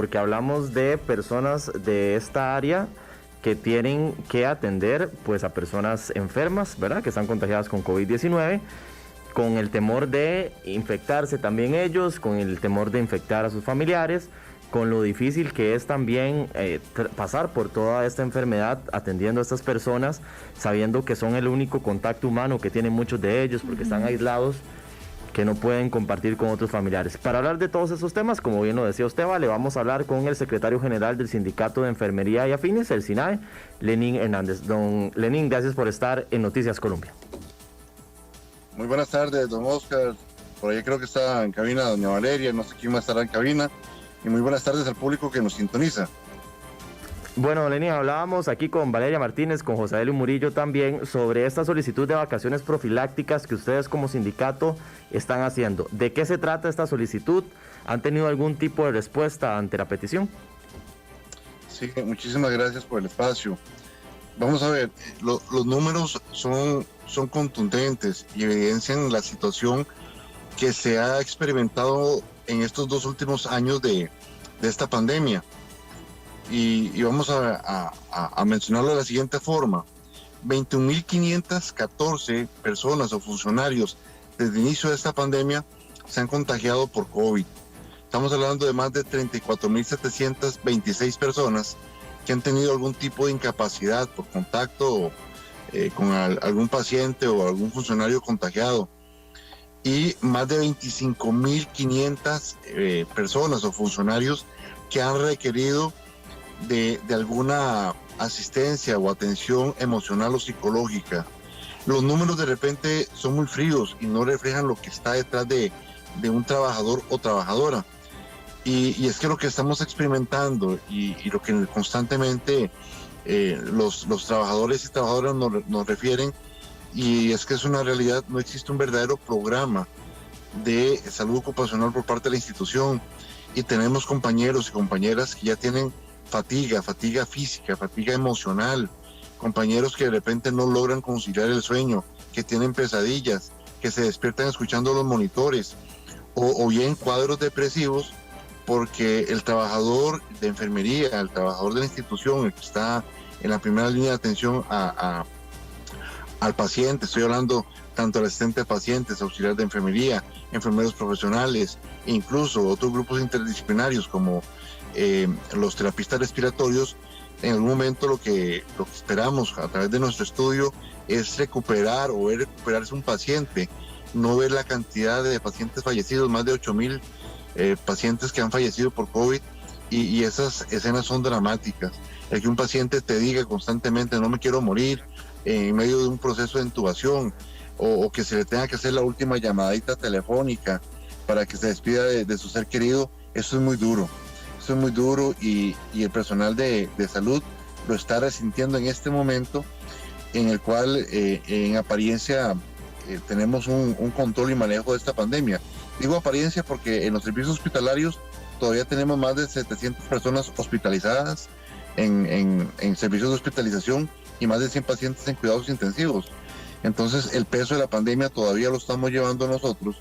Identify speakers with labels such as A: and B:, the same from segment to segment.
A: porque hablamos de personas de esta área que tienen que atender pues a personas enfermas, ¿verdad? Que están contagiadas con COVID-19, con el temor de infectarse también ellos, con el temor de infectar a sus familiares, con lo difícil que es también pasar por toda esta enfermedad atendiendo a estas personas, sabiendo que son el único contacto humano que tienen muchos de ellos porque están aislados, que no pueden compartir con otros familiares. Para hablar de todos esos temas, como bien lo decía usted, le vamos a hablar con el secretario general del Sindicato de Enfermería y Afines, el SINAE, Lenín Hernández. Don Lenín, gracias por estar en Noticias Colombia.
B: Muy buenas tardes, don Oscar. Por ahí creo que está en cabina doña Valeria, no sé quién más estará en cabina. Y muy buenas tardes al público que nos sintoniza.
A: Bueno, Lenín, hablábamos aquí con Valeria Martínez, con José Elio Murillo también, sobre esta solicitud de vacaciones profilácticas que ustedes como sindicato están haciendo. ¿De qué se trata esta solicitud? ¿Han tenido algún tipo de respuesta ante la petición?
B: Sí, muchísimas gracias por el espacio. Vamos a ver, los números son contundentes y evidencian la situación que se ha experimentado en estos 2 últimos años de esta pandemia. Y vamos a mencionarlo de la siguiente forma. 21.514 personas o funcionarios desde el inicio de esta pandemia se han contagiado por COVID. Estamos hablando de más de 34.726 personas que han tenido algún tipo de incapacidad por contacto con algún paciente o algún funcionario contagiado. Y más de 25.500 personas o funcionarios que han requerido de alguna asistencia o atención emocional o psicológica. Los números de repente son muy fríos y no reflejan lo que está detrás de un trabajador o trabajadora. Y es que lo que estamos experimentando y lo que constantemente los trabajadores y trabajadoras nos refieren, y es que es una realidad, no existe un verdadero programa de salud ocupacional por parte de la institución, y tenemos compañeros y compañeras que ya tienen fatiga física, fatiga emocional, compañeros que de repente no logran conciliar el sueño, que tienen pesadillas, que se despiertan escuchando los monitores, o bien cuadros depresivos, porque el trabajador de enfermería, el trabajador de la institución, el que está en la primera línea de atención al paciente, estoy hablando tanto al asistente de pacientes, auxiliar de enfermería, enfermeros profesionales, e incluso otros grupos interdisciplinarios como los terapistas respiratorios. En algún momento lo que esperamos a través de nuestro estudio es recuperar o ver recuperarse un paciente, no ver la cantidad de pacientes fallecidos, más de 8,000 pacientes que han fallecido por COVID, y esas escenas son dramáticas. El que un paciente te diga constantemente no me quiero morir en medio de un proceso de intubación, o que se le tenga que hacer la última llamadita telefónica para que se despida de su ser querido, eso es muy duro. Eso es muy duro, y el personal de salud lo está resintiendo en este momento, en el cual en apariencia tenemos un control y manejo de esta pandemia. Digo apariencia porque en los servicios hospitalarios todavía tenemos más de 700 personas hospitalizadas en servicios de hospitalización y más de 100 pacientes en cuidados intensivos. Entonces el peso de la pandemia todavía lo estamos llevando nosotros.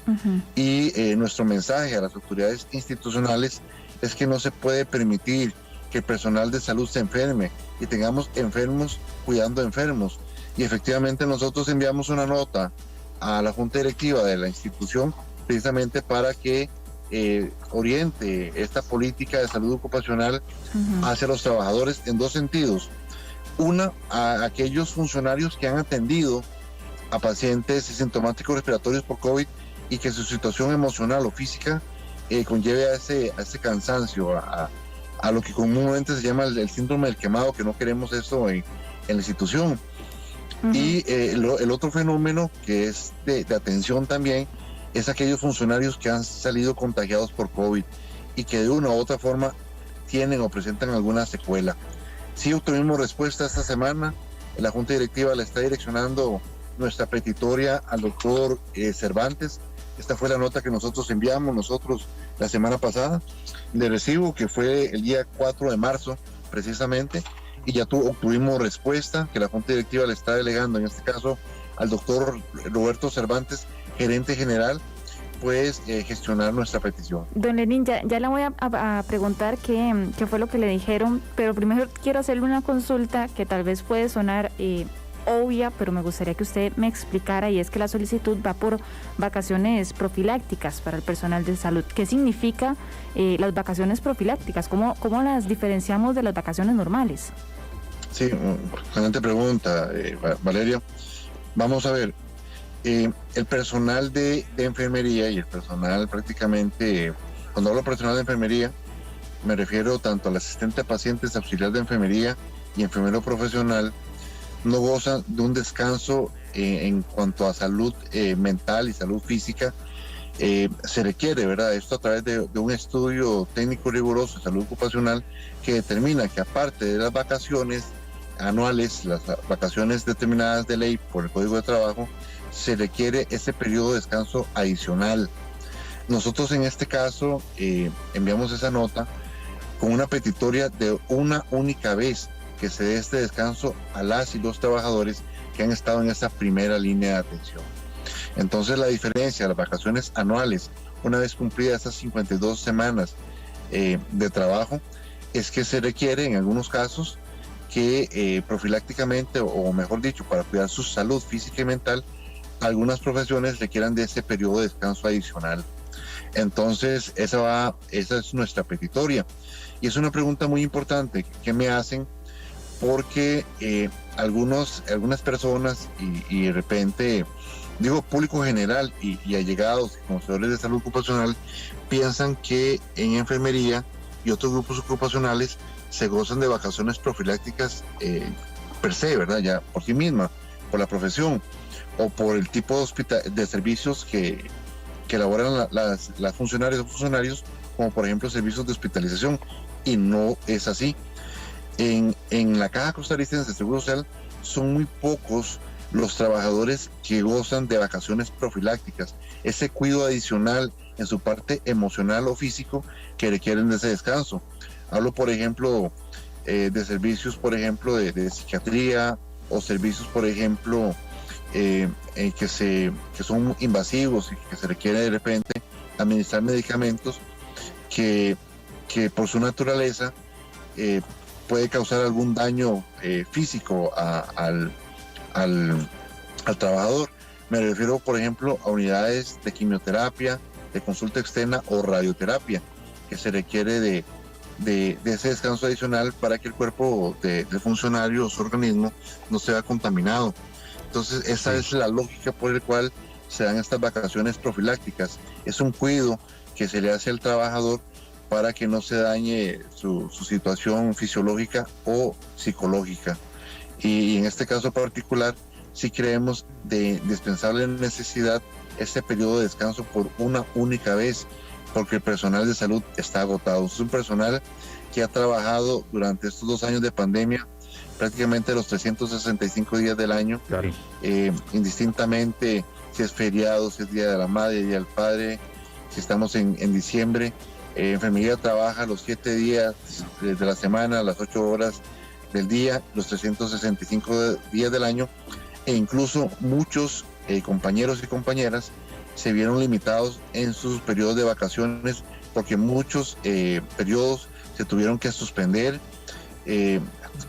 B: Y nuestro mensaje a las autoridades institucionales es que no se puede permitir que el personal de salud se enferme y tengamos enfermos cuidando enfermos. Y efectivamente nosotros enviamos una nota a la Junta Directiva de la institución precisamente para que oriente esta política de salud ocupacional hacia los trabajadores en 2 sentidos. Una, a aquellos funcionarios que han atendido a pacientes sintomáticos respiratorios por COVID y que su situación emocional o física conlleve a ese cansancio, a lo que comúnmente se llama el síndrome del quemado, que no queremos eso en la institución. Y el otro fenómeno que es de atención también es aquellos funcionarios que han salido contagiados por COVID y que de una u otra forma tienen o presentan alguna secuela. Sí obtuvimos respuesta esta semana. La Junta Directiva le está direccionando nuestra petitoria al doctor Cervantes. Esta fue la nota que nosotros enviamos la semana pasada de recibo, que fue el día 4 de marzo precisamente, y ya obtuvimos respuesta que la Junta Directiva le está delegando, en este caso al doctor Roberto Cervantes, gerente general, pues gestionar nuestra petición.
C: Don Lenin, ya le voy a preguntar qué fue lo que le dijeron, pero primero quiero hacerle una consulta que tal vez puede sonar obvia, pero me gustaría que usted me explicara, y es que la solicitud va por vacaciones profilácticas para el personal de salud. ¿Qué significa las vacaciones profilácticas? ¿Cómo las diferenciamos de las vacaciones normales?
B: Sí, excelente pregunta, Valeria. Vamos a ver, el personal de enfermería y el personal prácticamente, cuando hablo personal de enfermería, me refiero tanto al asistente a pacientes, auxiliar de enfermería y enfermero profesional, no gozan de un descanso en cuanto a salud mental y salud física. Se requiere, ¿verdad? Esto a través de un estudio técnico riguroso de salud ocupacional que determina que aparte de las vacaciones anuales, las vacaciones determinadas de ley por el Código de Trabajo, se requiere ese periodo de descanso adicional. Nosotros en este caso enviamos esa nota con una petitoria de una única vez que se dé este descanso a las y los trabajadores que han estado en esa primera línea de atención. Entonces la diferencia de las vacaciones anuales, una vez cumplidas esas 52 semanas de trabajo, es que se requiere en algunos casos que profilácticamente, o mejor dicho, para cuidar su salud física y mental, algunas profesiones requieran de ese periodo de descanso adicional. Entonces esa es nuestra petitoria, y es una pregunta muy importante que me hacen, porque algunas personas y de repente, digo público general y allegados y conocedores de salud ocupacional, piensan que en enfermería y otros grupos ocupacionales se gozan de vacaciones profilácticas per se, ¿verdad? Ya por sí misma, por la profesión o por el tipo de servicios que elaboran las funcionarias o funcionarios, como por ejemplo servicios de hospitalización, y no es así. En la Caja Costarricense de Seguro Social son muy pocos los trabajadores que gozan de vacaciones profilácticas, ese cuidado adicional en su parte emocional o físico que requieren de ese descanso. Hablo, por ejemplo, de servicios, por ejemplo, de psiquiatría, o servicios, por ejemplo, que son invasivos y que se requiere de repente administrar medicamentos que por su naturaleza puede causar algún daño físico al trabajador. Me refiero, por ejemplo, a unidades de quimioterapia, de consulta externa o radioterapia, que se requiere de ese descanso adicional para que el cuerpo del funcionario o su organismo no sea contaminado. Entonces esa es la lógica por la cual se dan estas vacaciones profilácticas. Es un cuidado que se le hace al trabajador para que no se dañe su situación fisiológica o psicológica. Y en este caso particular, sí creemos de indispensable necesidad este periodo de descanso por una única vez, porque el personal de salud está agotado. Es un personal que ha trabajado durante estos 2 años de pandemia prácticamente los 365 días del año,
A: claro.
B: Indistintamente si es feriado, si es Día de la Madre, Día del Padre, si estamos en diciembre. Enfermería trabaja los 7 días de la semana, las 8 horas del día, los 365 días del año, e incluso muchos compañeros y compañeras se vieron limitados en sus periodos de vacaciones, porque muchos periodos se tuvieron que suspender.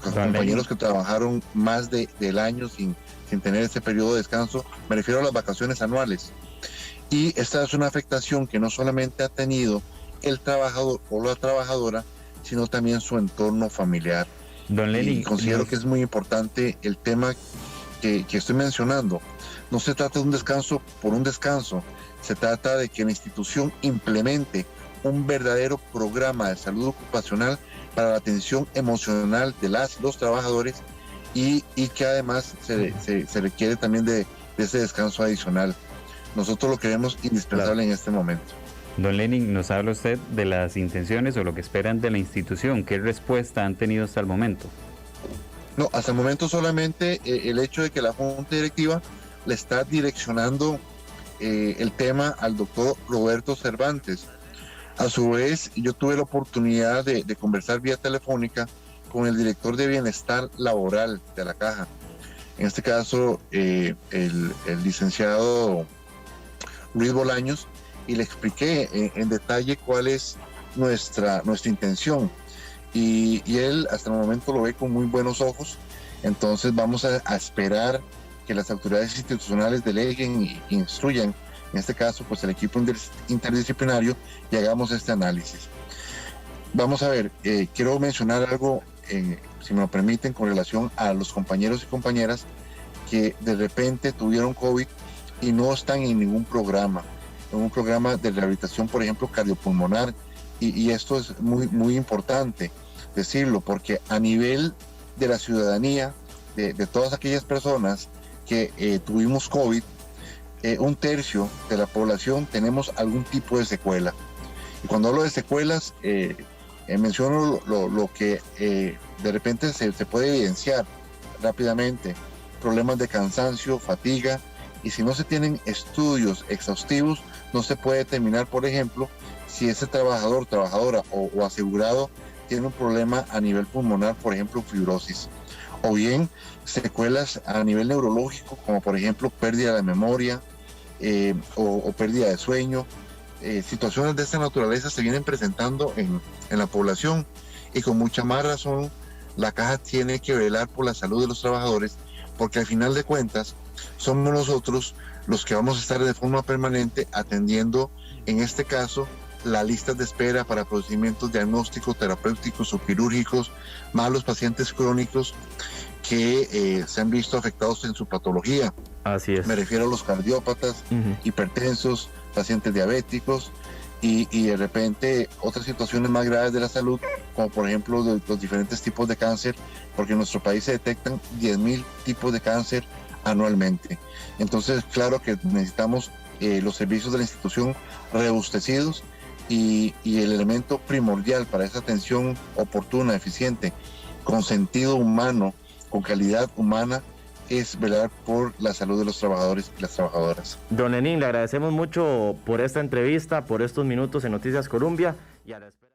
B: Compañeros que trabajaron más del año sin tener ese periodo de descanso, me refiero a las vacaciones anuales. Y esta es una afectación que no solamente ha tenido el trabajador o la trabajadora, sino también su entorno familiar.
A: Don Lenin,
B: y considero que es muy importante el tema que estoy mencionando. No se trata de un descanso por un descanso, se trata de que la institución implemente un verdadero programa de salud ocupacional para la atención emocional de los trabajadores, y que además se requiere también de ese descanso adicional. Nosotros lo creemos indispensable en este momento.
D: Don Lenin, nos habla usted de las intenciones o lo que esperan de la institución. ¿Qué respuesta han tenido hasta el momento?
B: No, hasta el momento solamente el hecho de que la Junta Directiva le está direccionando el tema al doctor Roberto Cervantes. A su vez, yo tuve la oportunidad de conversar vía telefónica con el director de Bienestar Laboral de la Caja. En este caso, el licenciado Luis Bolaños, y le expliqué en detalle cuál es nuestra intención. Y él hasta el momento lo ve con muy buenos ojos. Entonces vamos a esperar que las autoridades institucionales deleguen e instruyan, en este caso pues el equipo interdisciplinario, y hagamos este análisis. Vamos a ver, quiero mencionar algo, si me lo permiten, con relación a los compañeros y compañeras que de repente tuvieron COVID y no están en ningún programa, en un programa de rehabilitación, por ejemplo, cardiopulmonar, y esto es muy importante decirlo, porque a nivel de la ciudadanía, de todas aquellas personas que tuvimos COVID, 1/3 de la población tenemos algún tipo de secuela. Y cuando hablo de secuelas, menciono lo que de repente se puede evidenciar rápidamente: problemas de cansancio, fatiga, y si no se tienen estudios exhaustivos, no se puede determinar, por ejemplo, si ese trabajador, trabajadora o asegurado tiene un problema a nivel pulmonar, por ejemplo, fibrosis, o bien secuelas a nivel neurológico, como por ejemplo pérdida de memoria o pérdida de sueño. Situaciones de esta naturaleza se vienen presentando en la población, y con mucha más razón la Caja tiene que velar por la salud de los trabajadores, porque al final de cuentas somos nosotros los que vamos a estar de forma permanente atendiendo, en este caso, las listas de espera para procedimientos diagnósticos, terapéuticos o quirúrgicos, más los pacientes crónicos que se han visto afectados en su patología.
A: Así es.
B: Me refiero a los cardiópatas, hipertensos, pacientes diabéticos y de repente otras situaciones más graves de la salud, como por ejemplo los diferentes tipos de cáncer, porque en nuestro país se detectan 10,000 tipos de cáncer anualmente. Entonces, claro que necesitamos los servicios de la institución rebustecidos, y el elemento primordial para esa atención oportuna, eficiente, con sentido humano, con calidad humana, es velar por la salud de los trabajadores y las trabajadoras.
A: Don Lenín, le agradecemos mucho por esta entrevista, por estos minutos en Noticias Columbia, y a la espera.